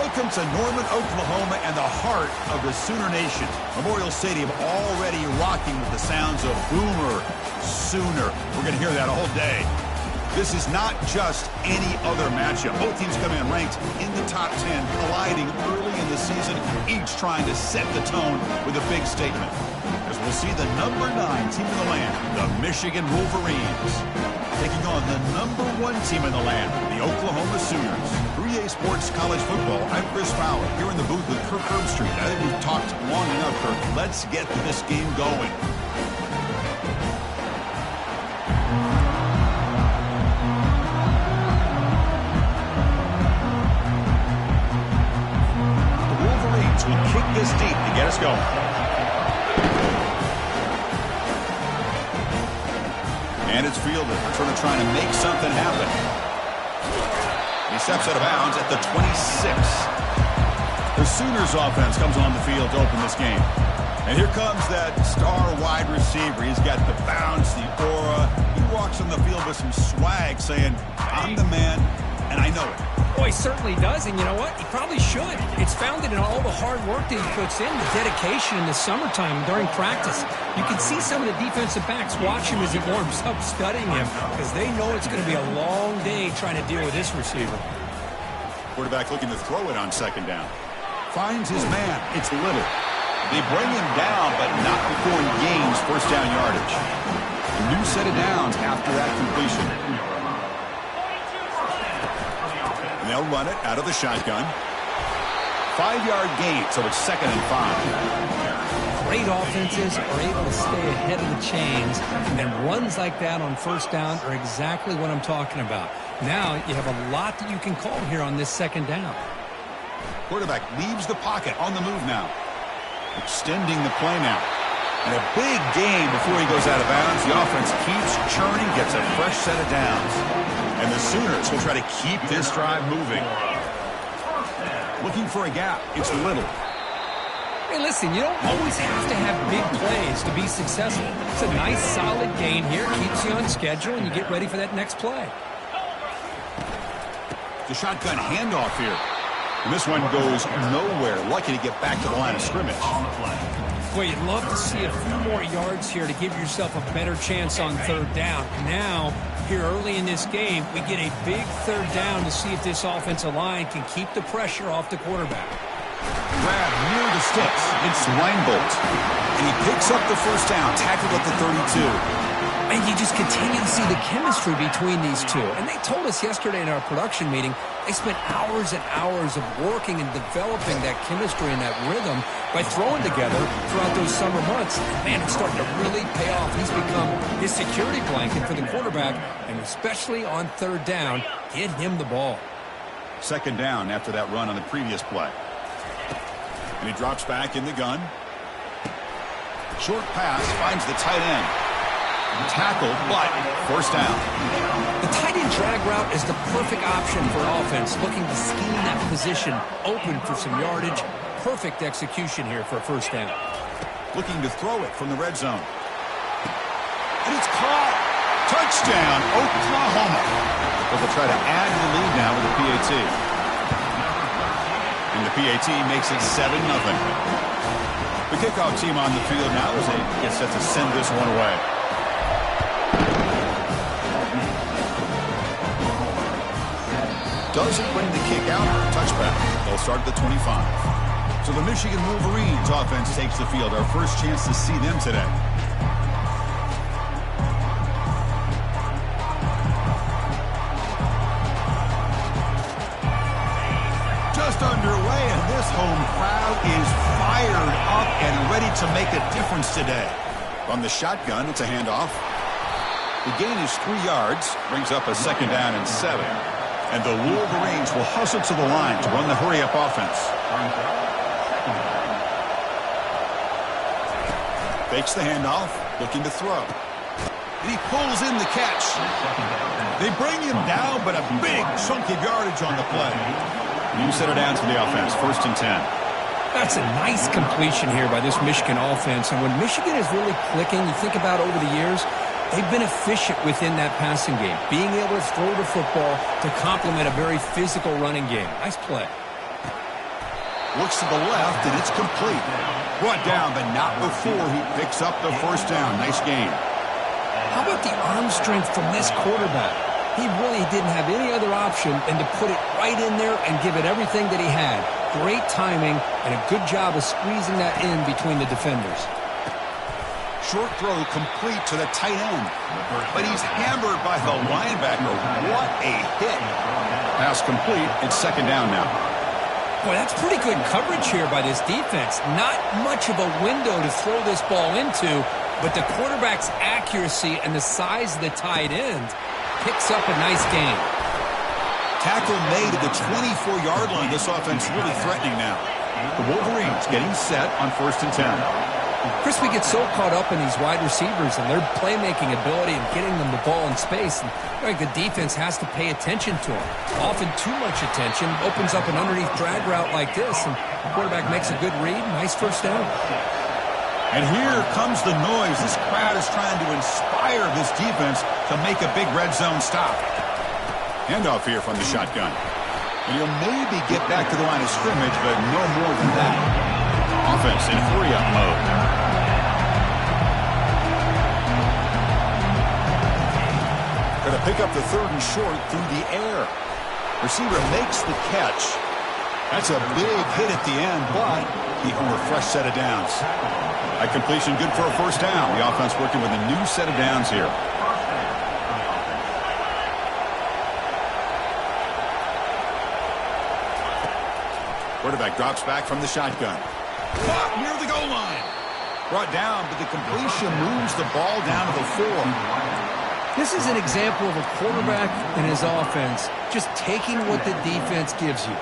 Welcome to Norman, Oklahoma, and the heart of the Sooner Nation. Memorial Stadium already rocking with the sounds of Boomer Sooner. We're going to hear that all day. This is not just any other matchup. Both teams come in ranked in the top 10, colliding early in the season, each trying to set the tone with a big statement. As we'll see the number 9 team in the land, the Michigan Wolverines, taking on the number 1 team in the land, the Oklahoma Sooners. 3A Sports College Football, I'm Chris Fowler, here in the booth with Kirk Herbstreit. I think we've talked long enough, Kirk. Let's get this game going. The Wolverines will kick this deep to get us going. And it's fielded. Sort of trying to make something happen. He steps out of bounds at the 26. The Sooners offense comes on the field to open this game. And here comes that star wide receiver. He's got the bounce, the aura. He walks on the field with some swag saying, I'm the man, and I know it. Well, he certainly does, and you know what? He probably should. It's founded in all the hard work that he puts in, the dedication in the summertime during practice. You can see some of the defensive backs watch him as he warms up, studying him, because they know it's going to be a long day trying to deal with this receiver. Quarterback looking to throw it on second down. Finds his man. It's Little. They bring him down, but not before he gains first down yardage. A new set of downs after that completion. And they'll run it out of the shotgun. 5-yard gain, so it's 2nd and 5. Great offenses are able to stay ahead of the chains, and runs like that on first down are exactly what I'm talking about. Now you have a lot that you can call here on this second down. Quarterback leaves the pocket on the move now. Extending the play now. And a big gain before he goes out of bounds. The offense keeps churning, gets a fresh set of downs. And the Sooners will try to keep this drive moving. Looking for a gap. It's Little. Hey, listen, you don't always have to have big plays to be successful. It's a nice, solid gain here. Keeps you on schedule, and you get ready for that next play. The shotgun handoff here. And this one goes nowhere. Lucky to get back to the line of scrimmage. Well, you'd love to see a few more yards here to give yourself a better chance on third down. Now, here early in this game, we get a big third down to see if this offensive line can keep the pressure off the quarterback. Grab near the sticks. It's Reinbolt. And he picks up the first down, tackled at the 32. And you just continue to see the chemistry between these two. And they told us yesterday in our production meeting, they spent hours and hours of working and developing that chemistry and that rhythm by throwing together throughout those summer months. Man, it's starting to really pay off. He's become his security blanket for the quarterback, and especially on third down, get him the ball. Second down after that run on the previous play. And he drops back in the gun. Short pass finds the tight end. Tackled, but first down. The tight end drag route is the perfect option for offense, looking to scheme that position open for some yardage. Perfect execution here for a first down. Looking to throw it from the red zone. And it's caught. Touchdown, Oklahoma. But they'll try to add to the lead now with the PAT. And the PAT makes it 7-0. The kickoff team on the field now as they get set to send this one away. Doesn't bring the kick out. Touchback. They'll start at the 25. So the Michigan Wolverines offense takes the field. Our first chance to see them today. Just underway, and this home crowd is fired up and ready to make a difference today. From the shotgun, it's a handoff. The gain is 3 yards. Brings up a second down and 7. And the Wolverines will hustle to the line to run the hurry-up offense. Fakes the handoff, looking to throw. And he pulls in the catch. They bring him down, but a big chunk of yardage on the play. New set of downs for the offense, 1st and 10. That's a nice completion here by this Michigan offense. And when Michigan is really clicking, you think about over the years, they've been efficient within that passing game, being able to throw the football to complement a very physical running game. Nice play. Looks to the left, and it's complete. Brought down, but not before he picks up the first down. Nice game. How about the arm strength from this quarterback? He really didn't have any other option than to put it right in there and give it everything that he had. Great timing and a good job of squeezing that in between the defenders. Short throw complete to the tight end. But he's hammered by the linebacker. What a hit. Pass complete. It's second down now. Boy, that's pretty good coverage here by this defense. Not much of a window to throw this ball into, but the quarterback's accuracy and the size of the tight end picks up a nice gain. Tackle made at the 24-yard line. This offense really threatening now. The Wolverines getting set on 1st and 10. Chris, we get so caught up in these wide receivers and their playmaking ability and getting them the ball in space. And the defense has to pay attention to them. Often too much attention opens up an underneath drag route like this, and the quarterback makes a good read. Nice first down. And here comes the noise. This crowd is trying to inspire this defense to make a big red zone stop. Handoff here from the shotgun. And he'll maybe get back to the line of scrimmage, but no more than that. Offense in hurry-up mode. Going to pick up the 3rd and short through the air. Receiver makes the catch. That's a big hit at the end, but he earned a fresh set of downs. That completion good for a first down. The offense working with a new set of downs here. Quarterback drops back from the shotgun. Caught near the goal line. Brought down, but the completion moves the ball down to the 4. This is an example of a quarterback and his offense just taking what the defense gives you.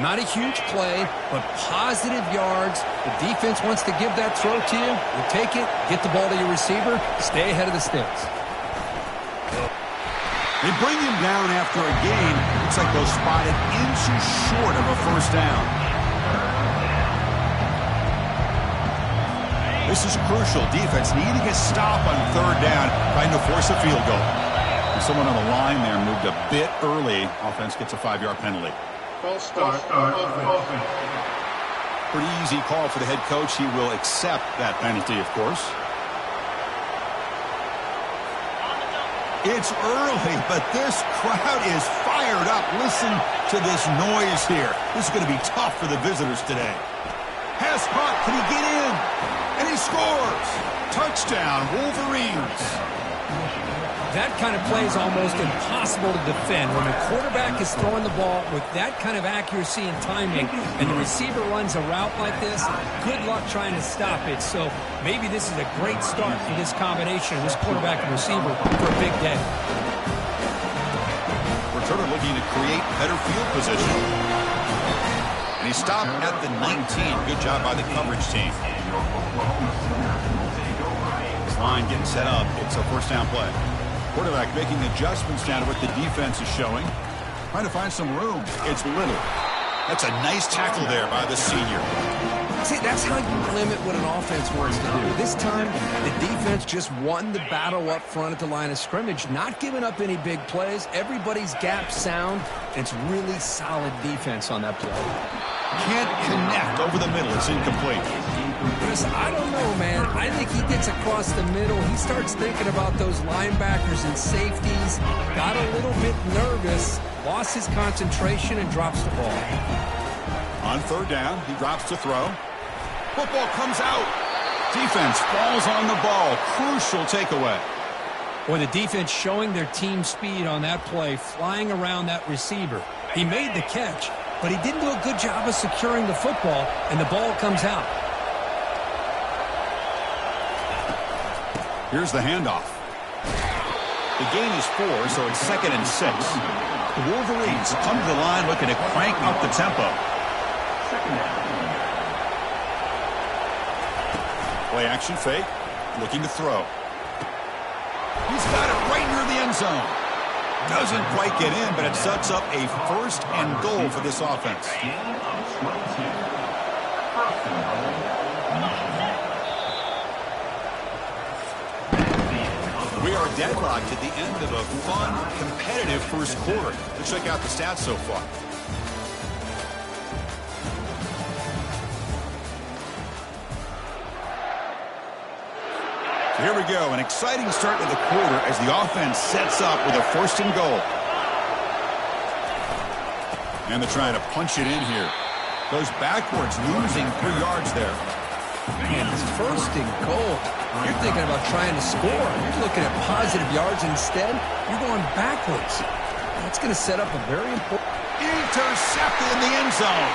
Not a huge play, but positive yards. The defense wants to give that throw to you. You take it, get the ball to your receiver, stay ahead of the sticks. They bring him down after a gain. Looks like they'll spot it inches short of a first down. This is crucial. Defense needing a stop on 3rd down, trying to force a field goal. And someone on the line there moved a bit early. Offense gets a 5-yard penalty. False start. Pretty easy call for the head coach. He will accept that penalty, of course. It's early, but this crowd is fired up. Listen to this noise here. This is going to be tough for the visitors today. Pass caught. Can he get in? And he scores. Touchdown, Wolverines. That kind of play is almost impossible to defend. When the quarterback is throwing the ball with that kind of accuracy and timing, and the receiver runs a route like this, good luck trying to stop it. So maybe this is a great start for this combination, this quarterback and receiver, for a big day. Returner looking to create better field position. And he stopped at the 19. Good job by the coverage team. This line getting set up. It's a first down play. Quarterback making adjustments down to what the defense is showing. Trying to find some room. It's Little. That's a nice tackle there by the senior. See, that's how you limit what an offense wants to do. This time, the defense just won the battle up front at the line of scrimmage, not giving up any big plays. Everybody's gap sound. It's really solid defense on that play. Can't connect over the middle. It's incomplete. Chris, I don't know, man. I think he gets across the middle. He starts thinking about those linebackers and safeties. Got a little bit nervous, lost his concentration, and drops the ball. On 3rd down, he drops to throw. Football comes out. Defense falls on the ball. Crucial takeaway. Boy, the defense showing their team speed on that play, flying around that receiver. He made the catch, but he didn't do a good job of securing the football, and the ball comes out. Here's the handoff. The gain is 4, so it's 2nd and 6. The Wolverines come to the line looking to crank up the tempo. Play action fake, looking to throw. He's got it right near the end zone. Doesn't quite get in, but it sets up a 1st and goal for this offense. We are deadlocked at the end of a fun, competitive first quarter. Let's check out the stats so far. Here we go, an exciting start to the quarter as the offense sets up with a 1st and goal. And they're trying to punch it in here. Goes backwards, losing 3 yards there. Man, it's 1st and goal. You're thinking about trying to score. You're looking at positive yards instead. You're going backwards. That's going to set up a very important... Intercepted in the end zone.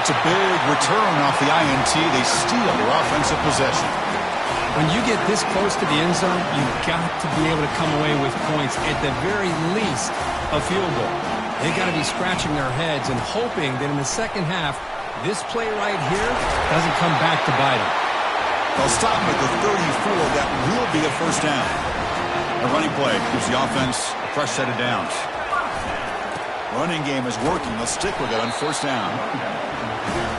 It's a big return off the INT. They steal their offensive possession. When you get this close to the end zone, you've got to be able to come away with points, at the very least, a field goal. They've got to be scratching their heads and hoping that in the second half, this play right here doesn't come back to bite them. They'll stop him at the 34. That will be a 1st down. A running play gives the offense a fresh set of downs. Running game is working. They'll stick with it on 1st down.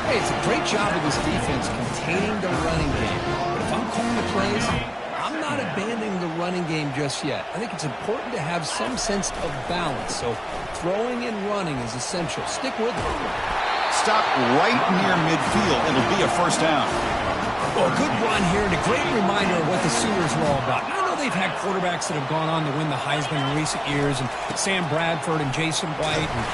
Hey, it's a great job of this defense containing the running game. But if I'm calling the plays, I'm not abandoning the running game just yet. I think it's important to have some sense of balance. So throwing and running is essential. Stick with it. Stop right near midfield. It'll be a 1st down. Well, a good run here and a great reminder of what the Sooners are all about. I know they've had quarterbacks that have gone on to win the Heisman in recent years, and Sam Bradford and Jason White and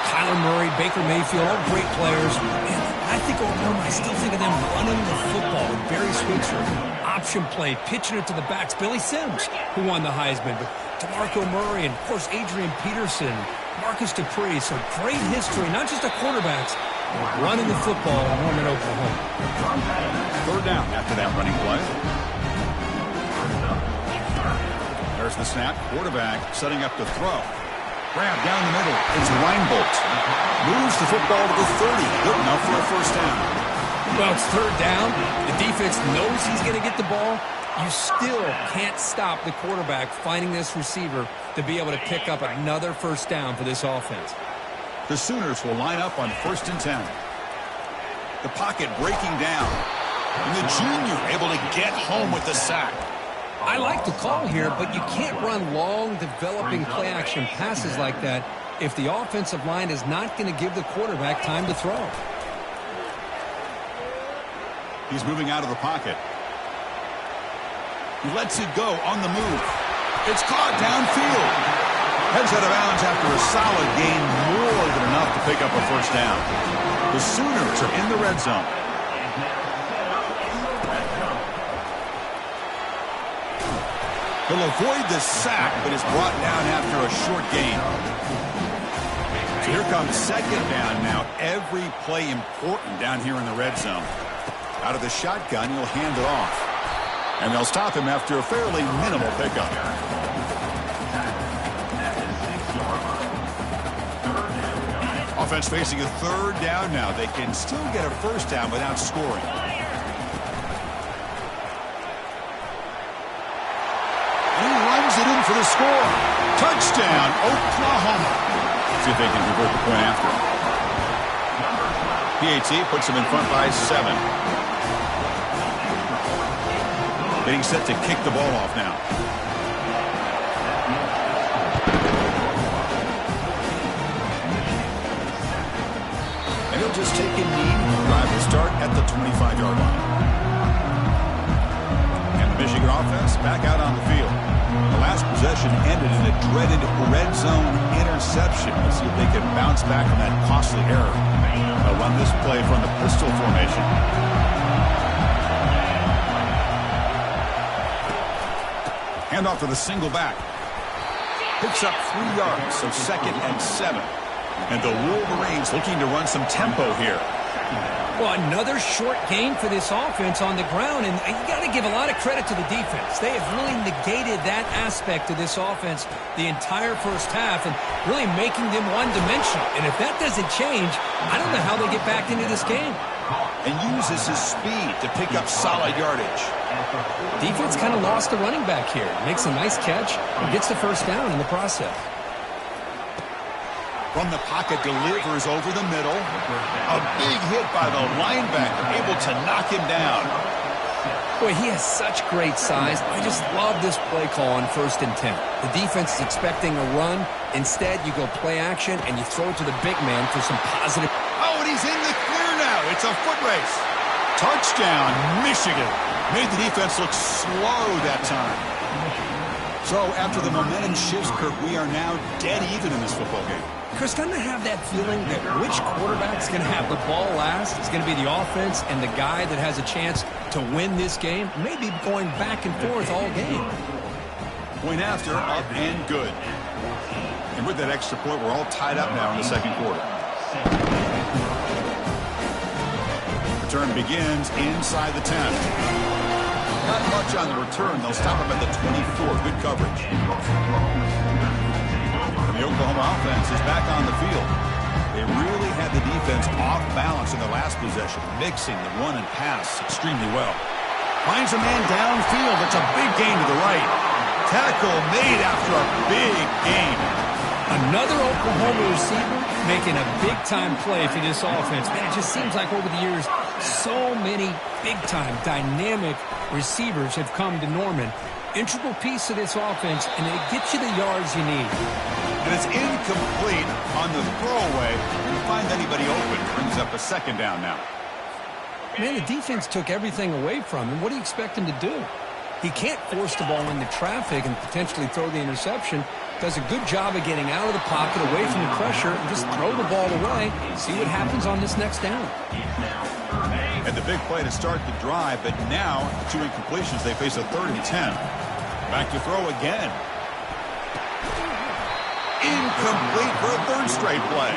Kyler Murray, Baker Mayfield, all great players. Man, I think overall, I still think of them running the football with Barry Switzer. Option play, pitching it to the backs. Billy Sims, who won the Heisman, but DeMarco Murray, and of course Adrian Peterson, Marcus Dupree. So great history, not just of quarterbacks, but running the football in Norman, Oklahoma. 3rd down after that running play. There's the snap. Quarterback setting up to throw. Grab down the middle. It's Reinbolt. Moves the football to the 30. Good enough for a 1st down. Well, it's 3rd down. The defense knows he's going to get the ball. You still can't stop the quarterback finding this receiver to be able to pick up another 1st down for this offense. The Sooners will line up on 1st and 10. The pocket breaking down. And the junior able to get home with the sack. I like the call here, but you can't run long, developing play-action passes like that if the offensive line is not going to give the quarterback time to throw. He's moving out of the pocket. He lets it go on the move. It's caught downfield. Heads out of bounds after a solid gain, more than enough to pick up a 1st down. The Sooners are in the red zone. He'll avoid the sack, but is brought down after a short gain. So here comes 2nd down now. Every play important down here in the red zone. Out of the shotgun, he'll hand it off. And they'll stop him after a fairly minimal pickup. Offense facing a 3rd down now. They can still get a 1st down without scoring. And he runs it in for the score. Touchdown, Oklahoma. See if they can convert the point after. PAT puts them in front by 7. Getting set to kick the ball off now. And he'll just take a knee. Drive will start at the 25-yard line. And the Michigan offense back out on the field. The last possession ended in a dreaded red zone interception. Let's see if they can bounce back from that costly error. They'll run this play from the pistol formation. Handoff to the single back. Picks up 3 yards, so 2nd and 7. And the Wolverines looking to run some tempo here. Well, another short gain for this offense on the ground, and you got to give a lot of credit to the defense. They have really negated that aspect of this offense the entire 1st half and really making them one-dimensional. And if that doesn't change, I don't know how they get back into this game. And uses his speed to pick up solid yardage. Defense kind of lost the running back here. Makes a nice catch and gets the 1st down in the process. From the pocket, delivers over the middle. A big hit by the linebacker, able to knock him down. Boy, he has such great size. I just love this play call on 1st and 10. The defense is expecting a run. Instead, you go play action, and you throw it to the big man for some positive. Oh, and he's in the clear now. It's a foot race. Touchdown, Michigan. Made the defense look slow that time. So after the momentum shifts, Kirk, we are now dead even in this football game. Chris, doesn't I have that feeling that which quarterback's going to have the ball last is going to be the offense, and the guy that has a chance to win this game may be going back and forth all game. Point after, up and good. And with that extra point, we're all tied up now in the second quarter. Return begins inside the 10. Not much on the return. They'll stop him at the 24. Good coverage. The Oklahoma offense is back on the field. They really had the defense off balance in the last possession, mixing the run and pass extremely well. Finds a man downfield. It's a big gain to the right. Tackle made after a big gain. Another Oklahoma receiver making a big-time play for this offense. Man, it just seems like over the years, so many big-time, dynamic receivers have come to Norman. Integral piece of this offense, and they get you the yards you need. And it's incomplete on the throwaway. Didn't find anybody open. Brings up a second down now. Man, the defense took everything away from him. What do you expect him to do? He can't force the ball into traffic and potentially throw the interception. Does a good job of getting out of the pocket, away from the pressure, and just throw the ball away. See what happens on this next down. And the big play to start the drive, but now, the two incompletions, they face a 3rd and 10. Back to throw again. Incomplete for a 3rd straight play.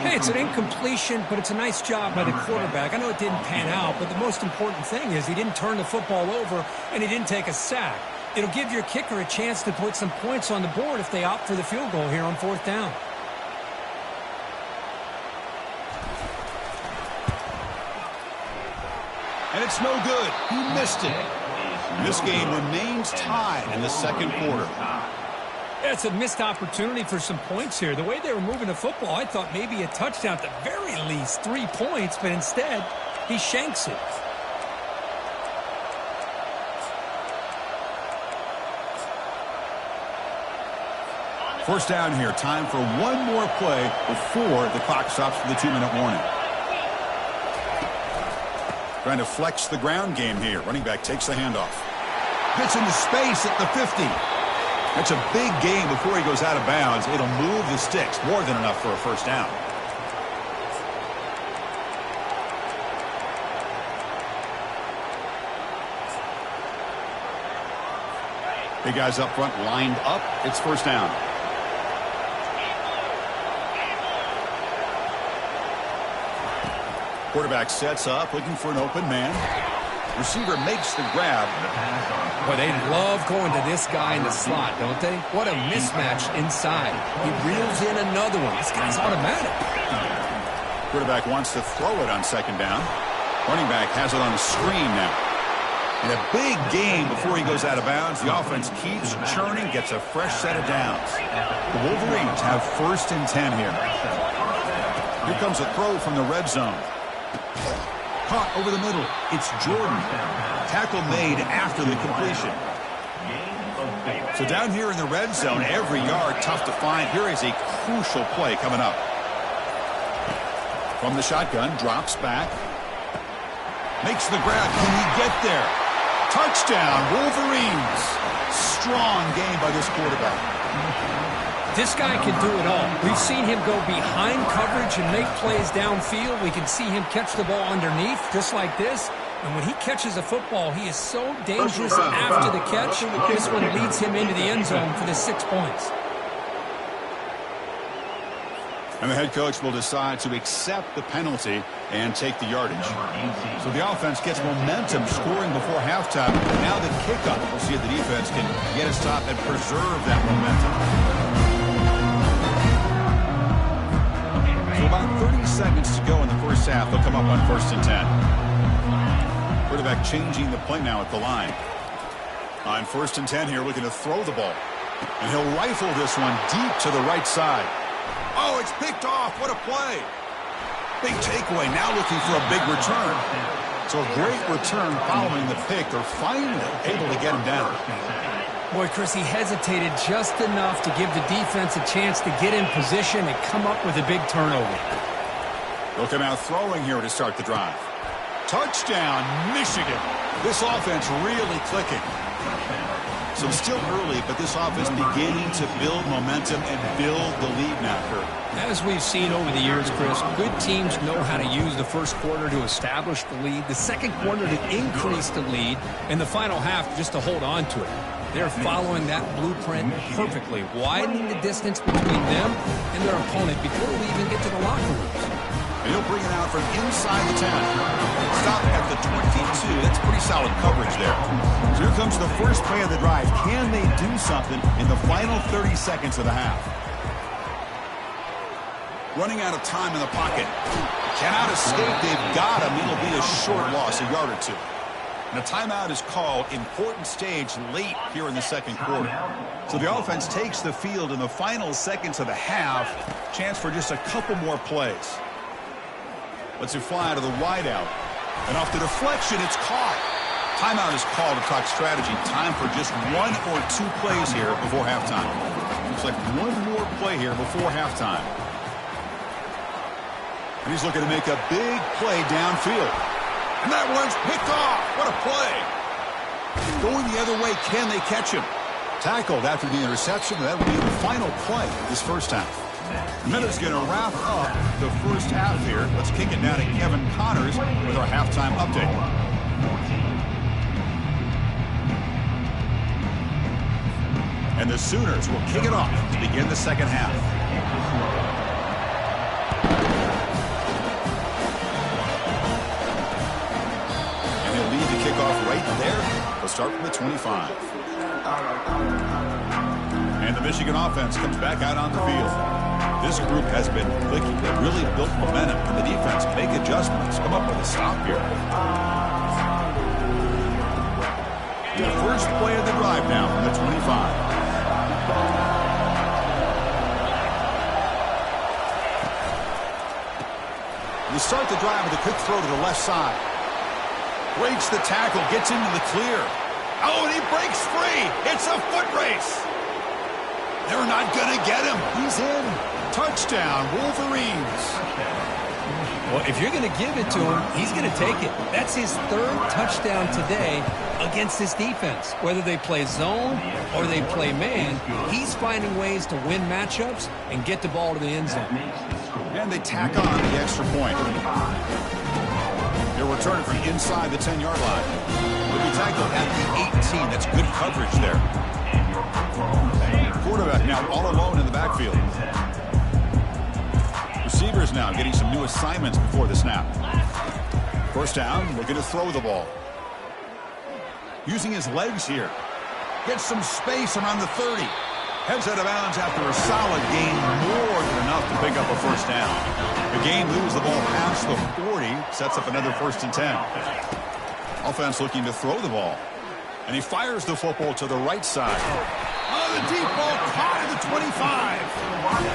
Hey, it's an incompletion, but it's a nice job by the quarterback. I know it didn't pan out, but the most important thing is he didn't turn the football over and he didn't take a sack. It'll give your kicker a chance to put some points on the board if they opt for the field goal here on 4th down. And it's no good. He missed it. This game remains tied in the second quarter. It's a missed opportunity for some points here. The way they were moving the football, I thought maybe a touchdown, at the very least 3 points, but instead, he shanks it. First down here. Time for one more play before the clock stops for the 2-minute warning. Trying to flex the ground game here. Running back takes the handoff. Gets into space at the 50. That's a big gain before he goes out of bounds. It'll move the sticks. More than enough for a first down. Big guys up front lined up. It's first down. Quarterback sets up, looking for an open man. Receiver makes the grab. Boy, they love going to this guy in the slot, don't they? What a mismatch inside. He reels in another one. This guy's automatic. Quarterback wants to throw it on second down. Running back has it on a screen now. And a big gain before he goes out of bounds. The offense keeps churning, gets a fresh set of downs. The Wolverines have 1st and 10 here. Here comes a throw from the red zone. Caught over the middle. It's Jordan. Tackle made after the completion. So down here in the red zone, every yard tough to find. Here is a crucial play coming up. From the shotgun, drops back. Makes the grab. Can he get there? Touchdown, Wolverines. Strong game by this quarterback. This guy can do it all. We've seen him go behind coverage and make plays downfield. We can see him catch the ball underneath, just like this. And when he catches a football, he is so dangerous after the catch. This one leads him into the end zone for the 6 points. And the head coach will decide to accept the penalty and take the yardage. So the offense gets momentum scoring before halftime. Now the kickoff. We'll see if the defense can get a stop and preserve that momentum. So about 30 seconds to go in the first half. They'll come up on 1st and 10. Quarterback changing the play now at the line. On 1st and 10 here, looking to throw the ball. And he'll rifle this one deep to the right side. Oh, it's picked off. What a play. Big takeaway. Now looking for a big return. So a great return following the pick. They're finally able to get him down. Boy, Chris, he hesitated just enough to give the defense a chance to get in position and come up with a big turnover. They'll come out throwing here to start the drive. Touchdown, Michigan. This offense really clicking. So it's still early, but this offense beginning to build momentum and build the lead now, Kurt. As we've seen over the years, Chris, good teams know how to use the first quarter to establish the lead, the second quarter to increase the lead, and the final half just to hold on to it. They're following that blueprint perfectly, widening the distance between them and their opponent before we even get to the locker rooms. And he'll bring it out from inside the 10. Stop at the 22. That's pretty solid coverage there. So here comes the first play of the drive. Can they do something in the final 30 seconds of the half? Running out of time in the pocket. Cannot escape. They've got him. It'll be a short loss, a yard or two. And a timeout is called. Important stage late here in the second quarter. So the offense takes the field in the final seconds of the half. Chance for just a couple more plays. Lets it fly out of the wideout. And off the deflection, it's caught. Timeout is called to talk strategy. Time for just one or two plays here before halftime. Looks like one more play here before halftime. And he's looking to make a big play downfield. And that one's picked off. What a play. Going the other way, can they catch him? Tackled after the interception. That will be the final play of this first half. Minutes going to wrap up the first half here. Let's kick it down to Kevin Connors with our halftime update. And the Sooners will kick it off to begin the second half. And he'll lead the kickoff right there. They'll start from the 25. And the Michigan offense comes back out on the field. This group has been clicking. They've really built momentum. And the defense make adjustments. Come up with a stop here. The first play of the drive now from the 25. You start the drive with a quick throw to the left side. Breaks the tackle, gets into the clear. Oh, and he breaks free. It's a foot race. They're not going to get him. He's in. Touchdown, Wolverines. Well, if you're going to give it to him, he's going to take it. That's his third touchdown today against this defense. Whether they play zone or they play man, he's finding ways to win matchups and get the ball to the end zone. And they tack on the extra point. They're returning from inside the 10-yard line. They'll be tackled at the 18. That's good coverage there. Quarterback now all alone in the backfield. Receivers now getting some new assignments before the snap. First down, looking to throw the ball. Using his legs here. Gets some space around the 30. Heads out of bounds after a solid gain, more than enough to pick up a first down. The game moves the ball past the 40, sets up another 1st and 10. Offense looking to throw the ball. And he fires the football to the right side. Oh, the deep ball caught at the 25.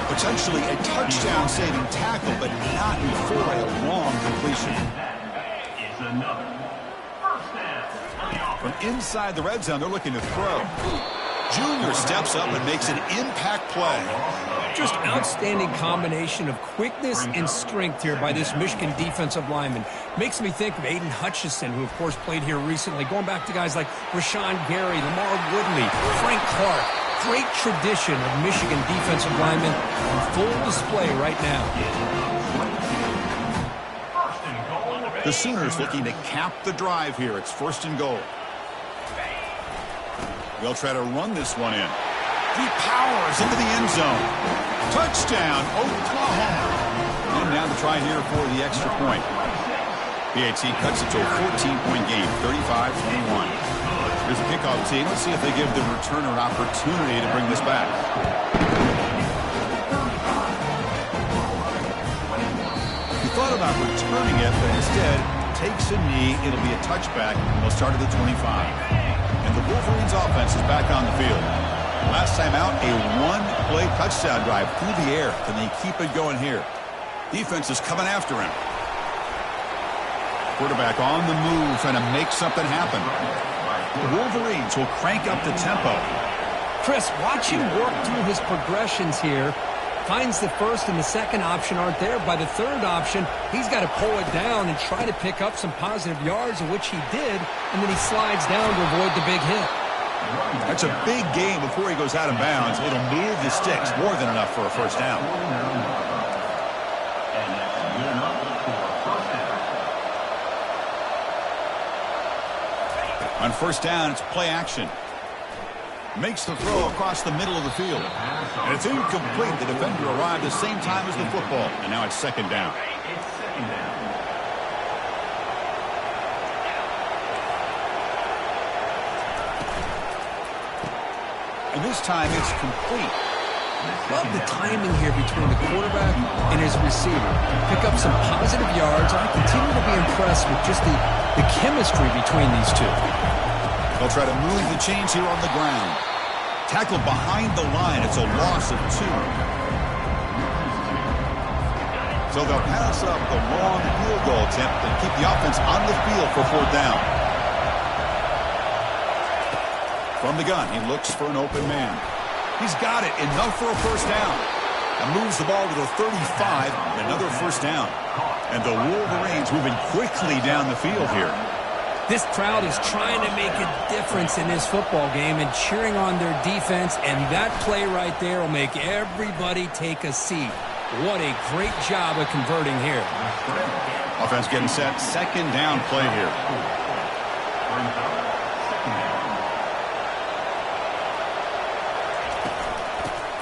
Potentially a touchdown-saving tackle, but not before a long completion. From inside the red zone, they're looking to throw. Junior steps up and makes an impact play. Just outstanding combination of quickness and strength here by this Michigan defensive lineman. Makes me think of Aiden Hutchinson, who, of course, played here recently. Going back to guys like Rashawn Gary, Lamar Woodley, Frank Clark. Great tradition of Michigan defensive linemen on full display right now. The Sooners looking to cap the drive here. It's 1st and goal. They'll try to run this one in. He powers into the end zone. Touchdown, Oklahoma. And now the try here for the extra point. PAT cuts it to a 14-point game, 35-21. Here's the kickoff team. Let's see if they give the returner an opportunity to bring this back. He thought about returning it, but instead takes a knee. It'll be a touchback, and they'll start at the 25. And the Wolverines offense is back on the field. Last time out, a one-play touchdown drive through the air. Can they keep it going here? Defense is coming after him. Quarterback on the move, trying to make something happen. The Wolverines will crank up the tempo. Chris, watch him work through his progressions here. Finds the first and the second option aren't there. By the third option, he's got to pull it down and try to pick up some positive yards, of which he did, and then he slides down to avoid the big hit. That's a big gain before he goes out of bounds. It'll move the sticks more than enough for a first down. On first down, it's play action. Makes the throw across the middle of the field. And it's incomplete. The defender arrived the same time as the football. And now it's second down. And this time it's complete. Love the timing here between the quarterback and his receiver. Pick up some positive yards. I continue to be impressed with just the chemistry between these two. They'll try to move the chains here on the ground. Tackled behind the line. It's a loss of 2. So they'll pass up the long field goal attempt and keep the offense on the field for fourth down. From the gun, he looks for an open man. He's got it. Enough for a first down. And moves the ball to the 35. Another first down. And the Wolverines moving quickly down the field here. This crowd is trying to make a difference in this football game and cheering on their defense, and that play right there will make everybody take a seat. What a great job of converting here. Offense getting set. Second down play here.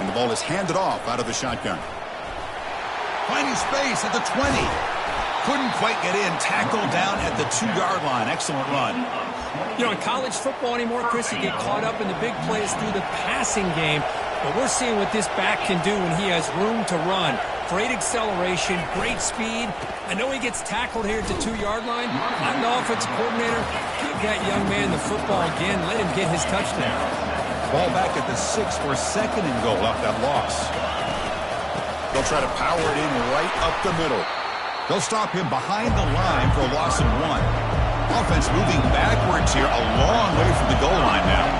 And the ball is handed off out of the shotgun. Finding space at the 20. Couldn't quite get in. Tackled down at the 2-yard line. Excellent run. You know, in college football anymore, Chris, you get caught up in the big plays through the passing game. But we're seeing what this back can do when he has room to run. Great acceleration, great speed. I know he gets tackled here at the 2-yard line. I'm the offensive coordinator. Give that young man the football again. Let him get his touchdown. Ball back at the 6 for second and goal off that loss. They'll try to power it in right up the middle. They'll stop him behind the line for a loss of 1. Offense moving backwards here, a long way from the goal line now.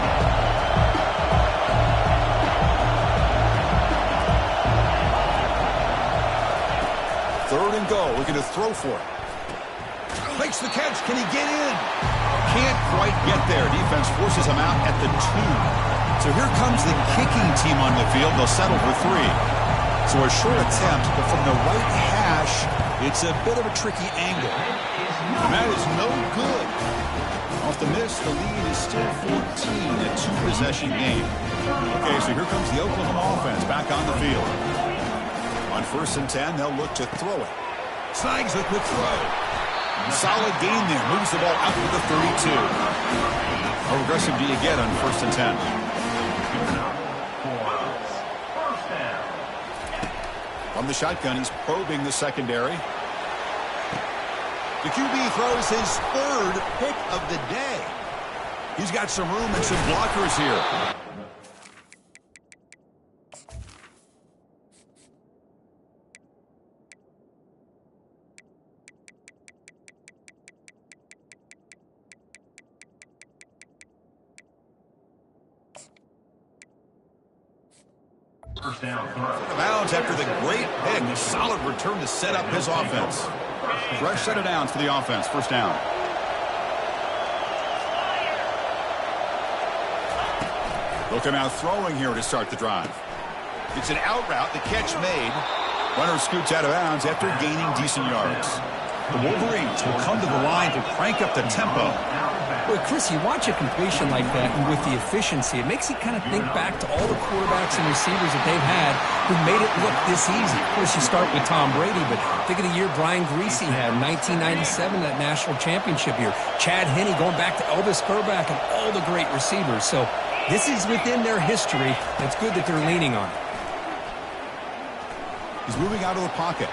Third and goal, looking to throw for it. Makes the catch, can he get in? Can't quite get there. Defense forces him out at the 2. So here comes the kicking team on the field. They'll settle for 3. So a short attempt, but from the right hash, it's a bit of a tricky angle. And that is no good. Off the miss, the lead is still 14, a 2-possession game. Okay, so here comes the Oklahoma offense back on the field. On first and 10, they'll look to throw it. Snags a quick throw. Solid gain there. Moves the ball out to the 32. How aggressive do you get on first and 10? From the shotgun, he's probing the secondary. The QB throws his 3rd pick of the day. He's got some room and some blockers here. First down. Bounds after the great pick. A solid return to set up his offense. Fresh set of downs for the offense. First down. They'll come out throwing here to start the drive. It's an out route. The catch made. Runner scoots out of bounds after gaining decent yards. The Wolverines will come to the line to crank up the tempo. Well, Chris, you watch a completion like that, and with the efficiency, it makes you kind of think back to all the quarterbacks and receivers that they've had who made it look this easy. Of course, you start with Tom Brady, but think of the year Brian Griese had in 1997, that national championship year. Chad Henne, going back to Elvis Grbac, and all the great receivers. So this is within their history. It's good that they're leaning on it. He's moving out of the pocket.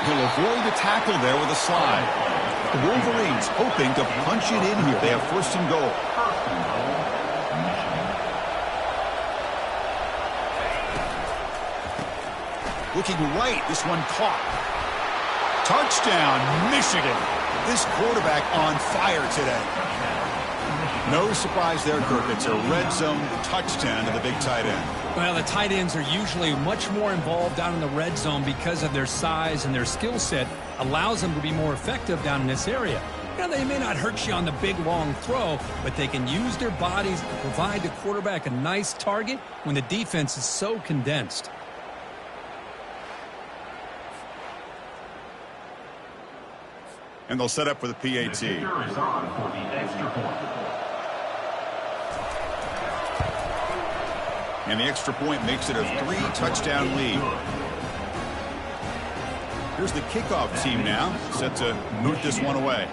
He'll avoid the tackle there with a slide. The Wolverines hoping to punch it in here. They have first and goal. Looking right, this one caught. Touchdown, Michigan. This quarterback on fire today. No surprise there, Kirk. It's a red zone touchdown to the big tight end. Well, the tight ends are usually much more involved down in the red zone because of their size and their skill set allows them to be more effective down in this area. Now, they may not hurt you on the big, long throw, but they can use their bodies to provide the quarterback a nice target when the defense is so condensed. And they'll set up for the PAT. The kicker is on for the extra point. And the extra point makes it a 3-touchdown lead. Here's the kickoff team now, set to move this one away.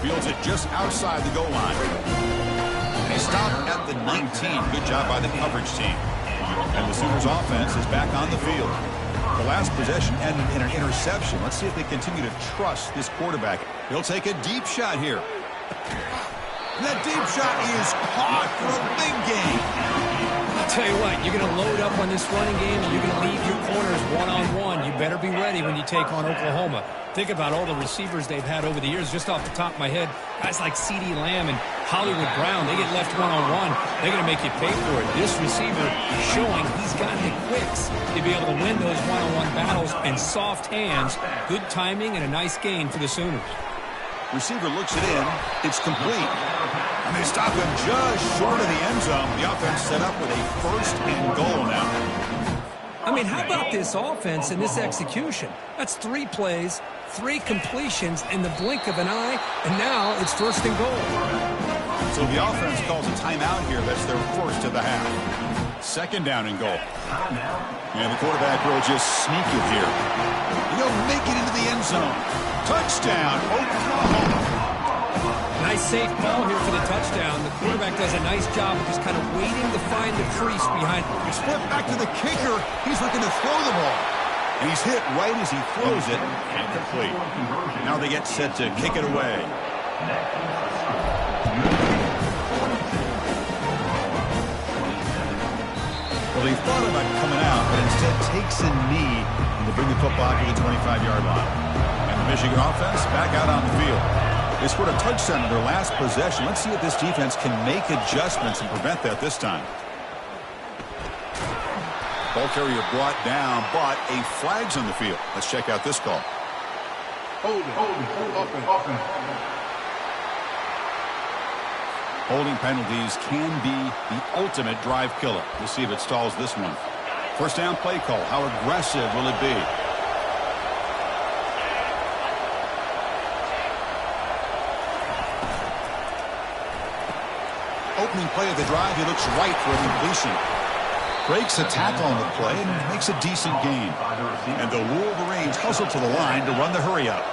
Fields it just outside the goal line. They stop at the 19. Good job by the coverage team. And the Sooners offense is back on the field. The last possession ended in an interception. Let's see if they continue to trust this quarterback. He'll take a deep shot here. And that deep shot is caught for a big gain. I'll tell you what, you're going to load up on this running game and you're going to leave your corners one-on-one. You better be ready when you take on Oklahoma. Think about all the receivers they've had over the years. Just off the top of my head, guys like CeeDee Lamb and Hollywood Brown, they get left one-on-one. They're going to make you pay for it. This receiver is showing he's got the quicks to be able to win those one-on-one battles and soft hands. Good timing and a nice gain for the Sooners. Receiver looks it in. It's complete. And they stop him just short of the end zone. The offense set up with a 1st and goal now. I mean, how about this offense and this execution? That's 3 plays, 3 completions in the blink of an eye, and now it's 1st and goal. So the offense calls a timeout here. That's their 1st of the half. 2nd down and goal. And the quarterback will just sneak it here. He'll make it into the end zone. Touchdown, Oklahoma. Nice safe ball here for the touchdown. The quarterback does a nice job of just kind of waiting to find the crease behind him. Split back to the kicker. He's looking to throw the ball. And he's hit right as he throws it. And complete. Now they get set to kick it away. Well, they thought about coming out, but instead takes a knee and to bring the football to the 25-yard line. And the Michigan offense back out on the field. They scored a touchdown in their last possession. Let's see if this defense can make adjustments and prevent that this time. Ball carrier brought down, but a flag's on the field. Let's check out this call. Holding penalties can be the ultimate drive killer. We'll see if it stalls this one. 1st down play call. How aggressive will it be? Opening play of the drive, he looks right for a completion. Breaks a tackle on the play and makes a decent gain. And the Wolverines hustle to the line to run the hurry up.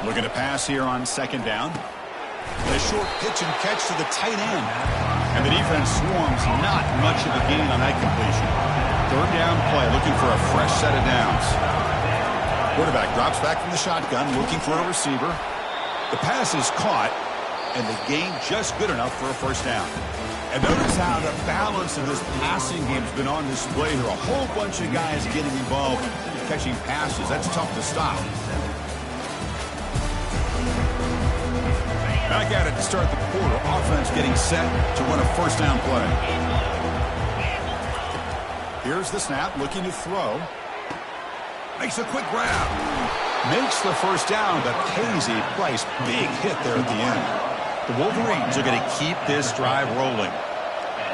Looking to pass here on 2nd down. A short pitch and catch to the tight end. And the defense swarms not much of a gain on that completion. 3rd down play, looking for a fresh set of downs. Quarterback drops back from the shotgun, looking for a receiver. The pass is caught, and the gain just good enough for a 1st down. And notice how the balance of this passing game has been on display here. A whole bunch of guys getting involved, catching passes. That's tough to stop. Back at it to start the quarter. Offense getting set to run a 1st down play. Here's the snap, looking to throw. Makes a quick grab. Makes the 1st down, but pays a price. Big hit there at the end. The Wolverines are going to keep this drive rolling.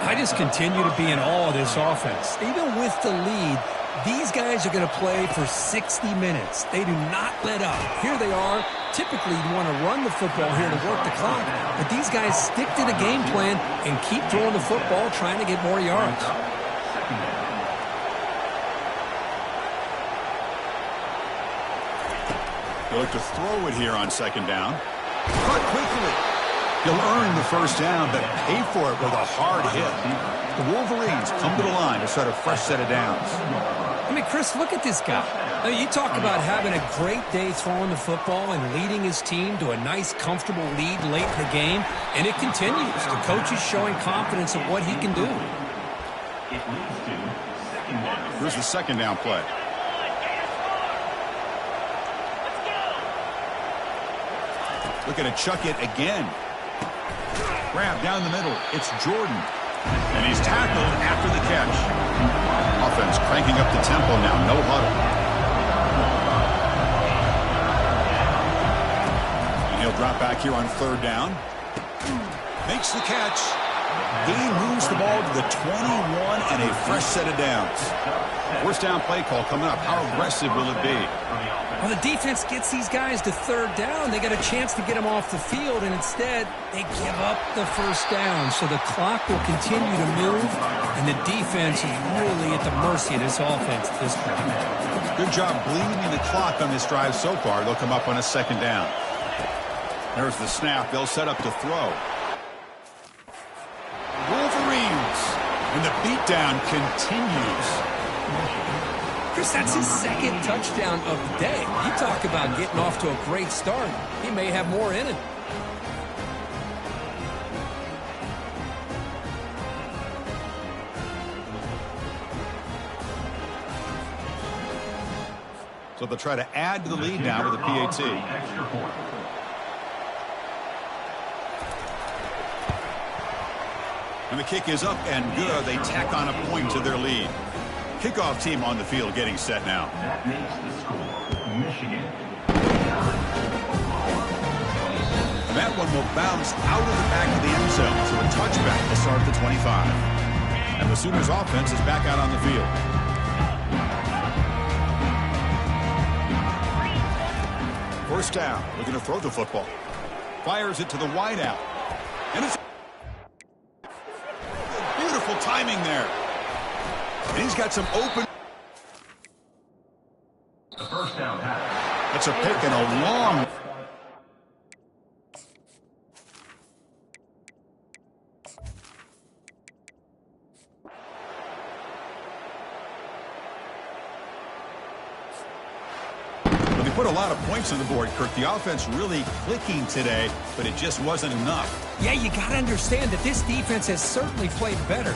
I just continue to be in awe of this offense. Even with the lead, these guys are going to play for 60 minutes. They do not let up. Here they are. Typically, you want to run the football here to work the clock, but these guys stick to the game plan and keep throwing the football, trying to get more yards. They look to throw it here on 2nd down. Cut quickly. He'll earn the 1st down, but pay for it with a hard hit. The Wolverines come to the line to start a fresh set of downs. I mean, Chris, look at this guy. I mean, you talk about having a great day throwing the football and leading his team to a nice, comfortable lead late in the game, and it continues. The coach is showing confidence of what he can do. It leads to second down. Here's the second down play. Looking to chuck it again. Grab down the middle. It's Jordan. And he's tackled after the catch. Offense cranking up the tempo now. No huddle. And he'll drop back here on third down. Makes the catch. He moves the ball to the 21 and a fresh set of downs. First down play call coming up. How aggressive will it be? Well, the defense gets these guys to third down. They got a chance to get them off the field, and instead they give up the first down. So the clock will continue to move, and the defense is really at the mercy of this offense at this point. Good job bleeding the clock on this drive so far. They'll come up on a second down. There's the snap. They'll set up to throw. Wolverines. And the beatdown continues. Chris, that's his second touchdown of the day. You talk about getting off to a great start. He may have more in it. So they'll try to add to the lead now with a PAT. Extra point. And the kick is up and good. They tack on a point to their lead. Kickoff team on the field getting set now. That makes the score Michigan. That one will bounce out of the back of the end zone. So a touchback to start at the 25. And the Sooners offense is back out on the field. First down. Looking to throw the football. Fires it to the wideout. And it's beautiful timing there. And he's got some open. The first down pass. That's a pick and a long. Well, they put a lot of points on the board, Kirk. The offense really clicking today, but it just wasn't enough. Yeah, you got to understand that this defense has certainly played better.